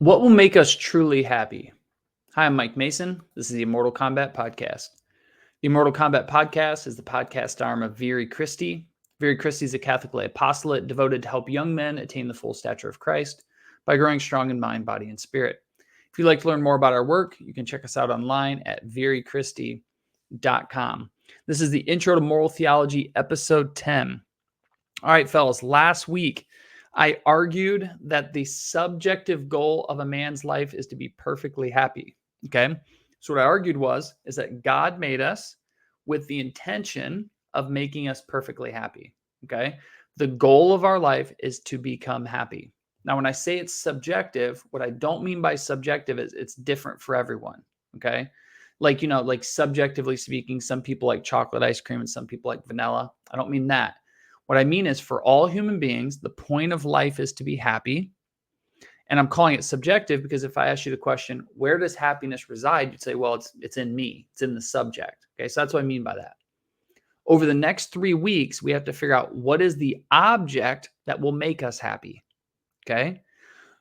What will make us truly happy? Hi, I'm Mike Mason. This is the Immortal Combat Podcast. The Immortal Combat Podcast is the podcast arm of Viri Christi. Viri Christi is a Catholic lay apostolate devoted to help young men attain the full stature of Christ by growing strong in mind, body, and spirit. If you'd like to learn more about our work, you can check us out online at verichristi.com. This is the Intro to Moral Theology, episode 10. All right, fellas, last week, I argued that the subjective goal of a man's life is to be perfectly happy. Okay. So what I argued is that God made us with the intention of making us perfectly happy. Okay. The goal of our life is to become happy. Now, when I say it's subjective, what I don't mean by subjective is it's different for everyone. Okay. Like subjectively speaking, some people like chocolate ice cream and some people like vanilla. I don't mean that. What I mean is for all human beings, the point of life is to be happy. And I'm calling it subjective because if I ask you the question, where does happiness reside? You'd say, well, it's in me. It's in the subject. Okay, so that's what I mean by that. Over the next 3 weeks, we have to figure out what is the object that will make us happy. Okay,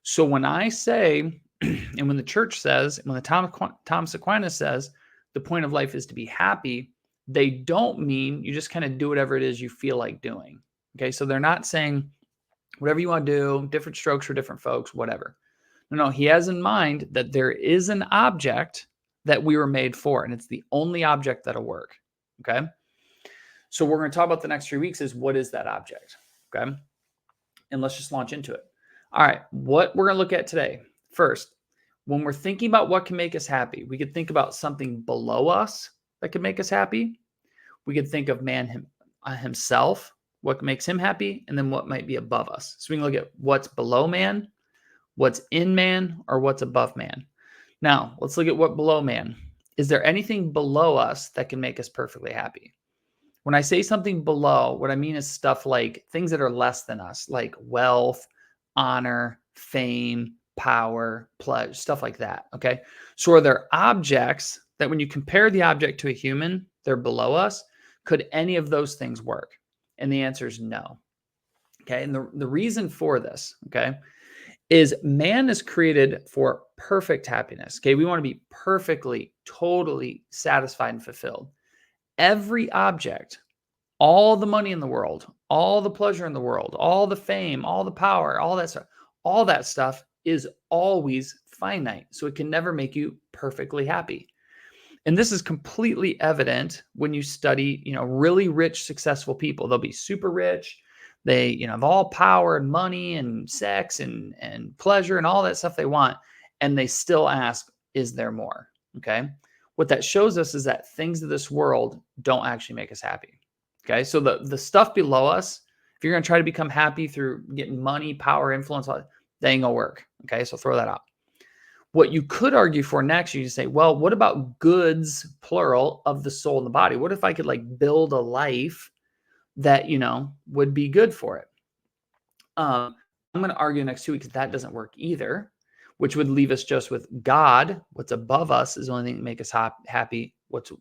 so when I say, and when the church says, and when the Thomas Aquinas says, the point of life is to be happy, they don't mean you just kind of do whatever it is you feel like doing. Okay, so they're not saying whatever you want to do, different strokes for different folks, whatever. No, he has in mind that there is an object that we were made for, and it's the only object that'll work. Okay, so what we're going to talk about the next 3 weeks is what is that object? Okay, and let's just launch into it. All right, what we're going to look at today. First, when we're thinking about what can make us happy, we could think about something below us that could make us happy. We could think of man himself, what makes him happy, and then what might be above us. So we can look at what's below man, what's in man, or what's above man. Now, let's look at what below man. Is there anything below us that can make us perfectly happy? When I say something below, what I mean is stuff like things that are less than us, like wealth, honor, fame, power, pleasure, stuff like that. Okay. So are there objects that when you compare the object to a human, they're below us? Could any of those things work? And the answer is no. Okay. And the reason for this, okay, is man is created for perfect happiness. Okay. We want to be perfectly, totally satisfied and fulfilled. Every object, all the money in the world, all the pleasure in the world, all the fame, all the power, all that stuff is always finite. So it can never make you perfectly happy. And this is completely evident when you study, really rich, successful people. They'll be super rich. They, have all power and money and sex and pleasure and all that stuff they want. And they still ask, is there more? Okay. What that shows us is that things of this world don't actually make us happy. Okay. So the stuff below us, if you're going to try to become happy through getting money, power, influence, that ain't gonna work. Okay. So throw that out. What you could argue for next, you say, well, what about goods, plural, of the soul and the body? What if I could build a life that, would be good for it? I'm going to argue next 2 weeks that doesn't work either, which would leave us just with God. What's above us is the only thing that makes us happy, which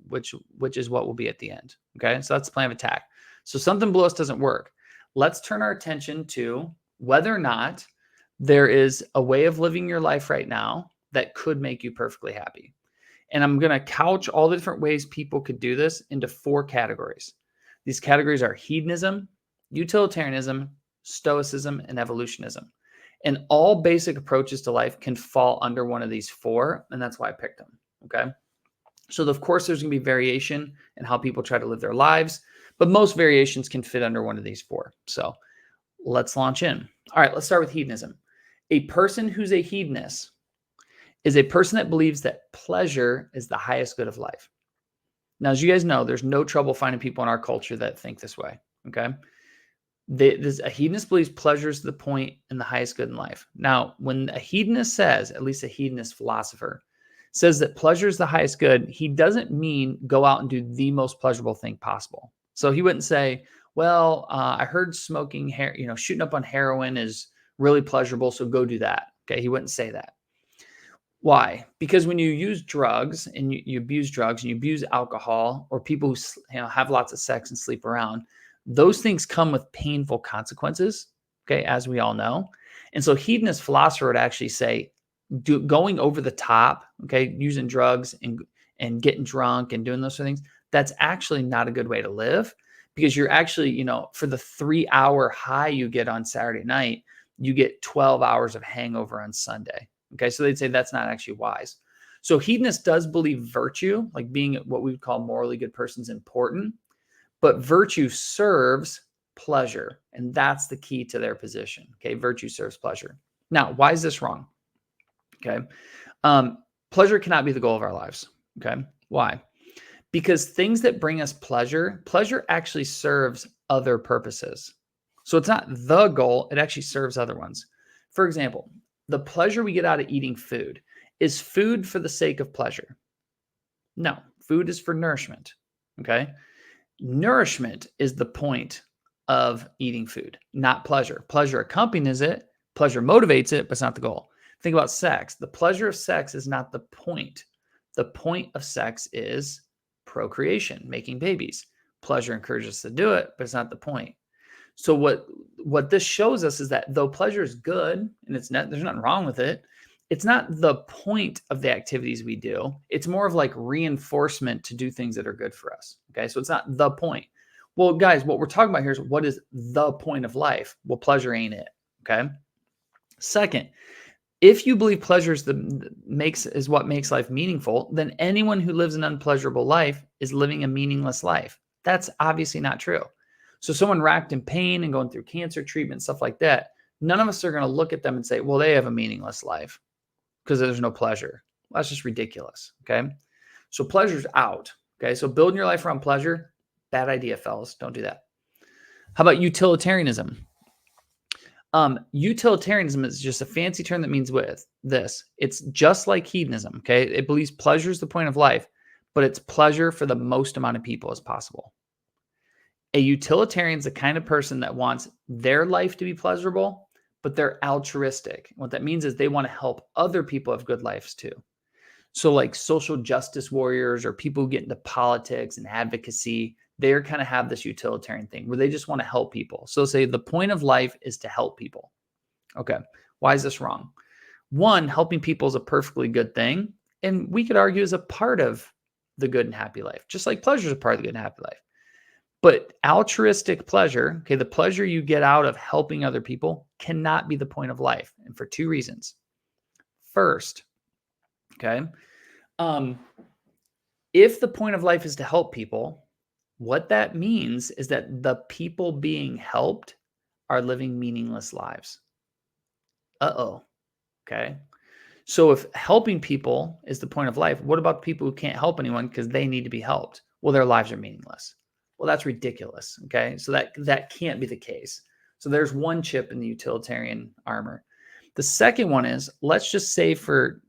is what will be at the end. Okay, so that's the plan of attack. So something below us doesn't work. Let's turn our attention to whether or not there is a way of living your life right now that could make you perfectly happy. And I'm going to couch all the different ways people could do this into 4 categories. These categories are hedonism, utilitarianism, stoicism, and evolutionism. And all basic approaches to life can fall under one of these 4, and that's why I picked them. Okay. So of course, there's going to be variation in how people try to live their lives, but most variations can fit under one of these 4. So let's launch in. All right, let's start with hedonism. A person who's a hedonist is a person that believes that pleasure is the highest good of life. Now, as you guys know, there's no trouble finding people in our culture that think this way. Okay. A hedonist believes pleasure is the point and the highest good in life. Now, when a hedonist says, at least a hedonist philosopher, says that pleasure is the highest good, he doesn't mean go out and do the most pleasurable thing possible. So he wouldn't say, well, I heard smoking, shooting up on heroin is really pleasurable, so go do that. Okay, he wouldn't say that. Why? Because when you use drugs and you abuse drugs and you abuse alcohol, or people who have lots of sex and sleep around, those things come with painful consequences, okay, as we all know. And so hedonist philosopher would actually say, going over the top, okay, using drugs and getting drunk and doing those sort of things, that's actually not a good way to live, because you're actually, for the 3-hour high you get on Saturday night, you get 12 hours of hangover on Sunday. Okay. So they'd say that's not actually wise. So hedonist does believe virtue, like being what we would call morally good person, is important, but virtue serves pleasure. And that's the key to their position. Okay. Virtue serves pleasure. Now, why is this wrong? Okay. Pleasure cannot be the goal of our lives. Okay. Why? Because things that bring us pleasure actually serves other purposes. So it's not the goal, it actually serves other ones. For example, the pleasure we get out of eating food, is food for the sake of pleasure? No, food is for nourishment. Okay. Nourishment is the point of eating food, not pleasure. Pleasure accompanies it, pleasure motivates it, but it's not the goal. Think about sex. The pleasure of sex is not the point. The point of sex is procreation, making babies. Pleasure encourages us to do it, but it's not the point. So what this shows us is that though pleasure is good, and there's nothing wrong with it, it's not the point of the activities we do. It's more of like reinforcement to do things that are good for us. Okay. So it's not the point. Well, guys, what we're talking about here is, what is the point of life? Well, pleasure ain't it. Okay. Second, if you believe pleasure is what makes life meaningful, then anyone who lives an unpleasurable life is living a meaningless life. That's obviously not true. So someone racked in pain and going through cancer treatment, stuff like that, none of us are going to look at them and say, well, they have a meaningless life because there's no pleasure. Well, that's just ridiculous. Okay. So pleasure's out. Okay. So building your life around pleasure, bad idea, fellas. Don't do that. How about utilitarianism? Utilitarianism is just a fancy term that means with this. It's just like hedonism. Okay. It believes pleasure is the point of life, but it's pleasure for the most amount of people as possible. A utilitarian is the kind of person that wants their life to be pleasurable, but they're altruistic. What that means is they want to help other people have good lives too. So like social justice warriors or people who get into politics and advocacy, they kind of have this utilitarian thing where they just want to help people. So say the point of life is to help people. Okay. Why is this wrong? One, helping people is a perfectly good thing. And we could argue is a part of the good and happy life, just like pleasure is a part of the good and happy life. But altruistic pleasure, okay, the pleasure you get out of helping other people cannot be the point of life. And for two reasons. First, okay, if the point of life is to help people, what that means is that the people being helped are living meaningless lives. Okay. So if helping people is the point of life, what about the people who can't help anyone because they need to be helped? Well, their lives are meaningless. Well, that's ridiculous. Okay. So that can't be the case. So there's one chip in the utilitarian armor. The second one is, let's just say for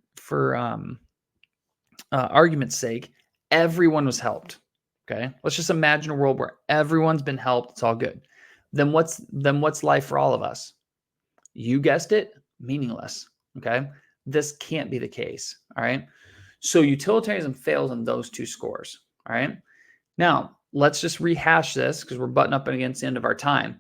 argument's sake, everyone was helped. Okay. Let's just imagine a world where everyone's been helped. It's all good. Then what's life for all of us? You guessed it, meaningless. Okay. This can't be the case. All right. So utilitarianism fails on those two scores. All right. Now, let's just rehash this because we're butting up against the end of our time.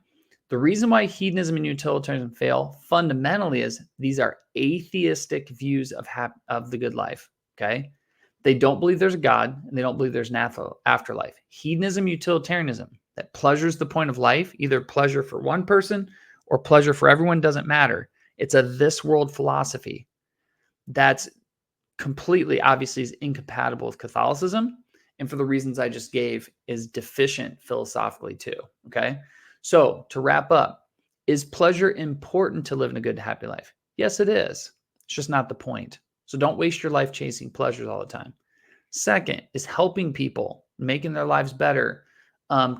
The reason why hedonism and utilitarianism fail fundamentally is these are atheistic views of the good life. Okay. They don't believe there's a God and they don't believe there's an afterlife. Hedonism, utilitarianism, that pleasure is the point of life, either pleasure for one person or pleasure for everyone, doesn't matter. It's a this world philosophy that's completely, obviously, is incompatible with Catholicism. And for the reasons I just gave, is deficient philosophically too. Okay. So to wrap up, is pleasure important to live in a good, happy life? Yes, it is. It's just not the point. So don't waste your life chasing pleasures all the time. Second, is helping people, making their lives better,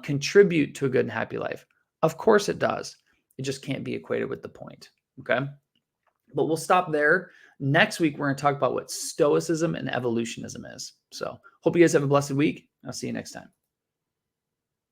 contribute to a good and happy life? Of course it does. It just can't be equated with the point. Okay. But we'll stop there. Next week, we're going to talk about what Stoicism and evolutionism is. So hope you guys have a blessed week. I'll see you next time.